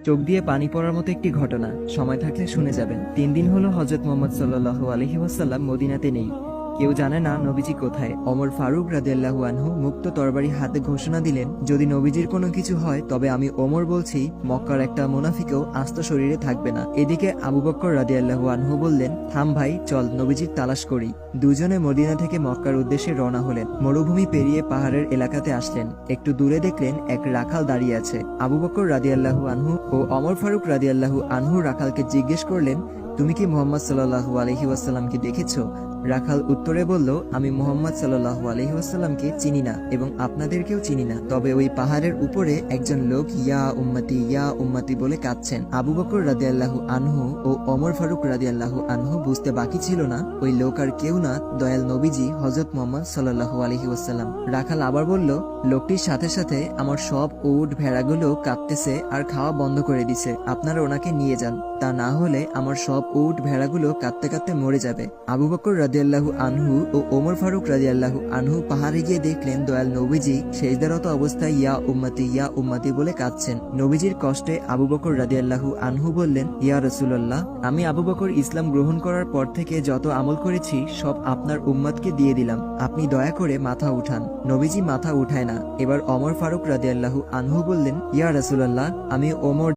চোখ দিয়ে পানি পড়ার মতো একটি ঘটনা, সময় থাকলে শুনে যাবেন। 3 দিন হলো হযরত মুহাম্মদ সাল্লাল্লাহু আলাইহি ওয়াসাল্লাম মদিনাতে নেই। কেউ জানে না নবীজি কোথায়। ওমর ফারুক রাদিয়াল্লাহু আনহু মুক্ত তরবারি হাতে ঘোষণা দিলেন, যদি নবীজির কোনো কিছু হয় তবে আমি ওমর বলছি মক্কার একটা মুনাফিকও আস্ত শরীরে থাকবে না। এদিকে আবু বকর রাদিয়াল্লাহু আনহু বললেন, থাম ভাই, চল নবীজির তালাশ করি। দুজনে মদিনা থেকে মক্কার উদ্দেশ্যে রওনা হলেন। মরুভূমি পেরিয়ে পাহাড়ের এলাকাতে আসলেন। একটু দূরে দেখলেন এক রাখাল দাঁড়িয়ে আছে। আবু বকর রাদিয়াল্লাহু আনহু ও ওমর ফারুক রাদিয়াল্লাহু আনহু রাখালকে জিজ্ঞেস করলেন, তুমি কি মুহাম্মদ সাল্লাল্লাহু আলাইহি ওয়াসাল্লামকে দেখেছো? রাখাল উত্তরে বলল, আমি মুহাম্মদ সাল্লাল্লাহু আলাইহি ওয়াসাল্লামকে চিনি না এবং আপনাদেরকেও চিনি না, তবে ওই পাহাড়ের উপরে একজন লোক ইয়া উম্মতি বলে কাঁদছেন। আবু বকর রাদিয়াল্লাহু আনহু ও ওমর ফারুক রাদিয়াল্লাহু আনহু বুঝতে বাকি ছিল না ওই লোক আর কেউ না, দয়াল নবীজি হযরত মুহাম্মদ সাল্লাল্লাহু আলাইহি ওয়াসাল্লাম। রাখাল আবার বলল, লোকটির সাথে সাথে আমার সব উট ভেড়াগুলো কাঁদতেছে আর খাওয়া বন্ধ করে দিছে, আপনারা ওনাকে নিয়ে যান, তা না হলে আমার সব উট ভেড়াগুলো কাঁদতে কাঁদতে মরে যাবে। আবু বকর রাদিয়াল্লাহু আনহু ও ওমর ফারুক রাদিয়াল্লাহু আনহু পাহাড়ে গিয়ে দেখলেন দয়াল নবীজি সেজদারত অবস্থায় ইয়া উম্মতি বলে কাঁদছেন। নবীজির কষ্টে আবু বকর রাদিয়াল্লাহু আনহু বললেন, ইয়া রাসূলুল্লাহ, আমি আবু বকর ইসলাম গ্রহণ করার পর থেকে যত আমল করেছি সব আপনার উম্মতকে দিয়ে দিলাম, আপনি দয়া করে মাথা উঠান। নবীজি মাথা উঠায় না। এবার ওমর ফারুক রাদিয়াল্লাহু আনহু বললেন, ইয়া রাসূলুল্লাহ, আমি ওমর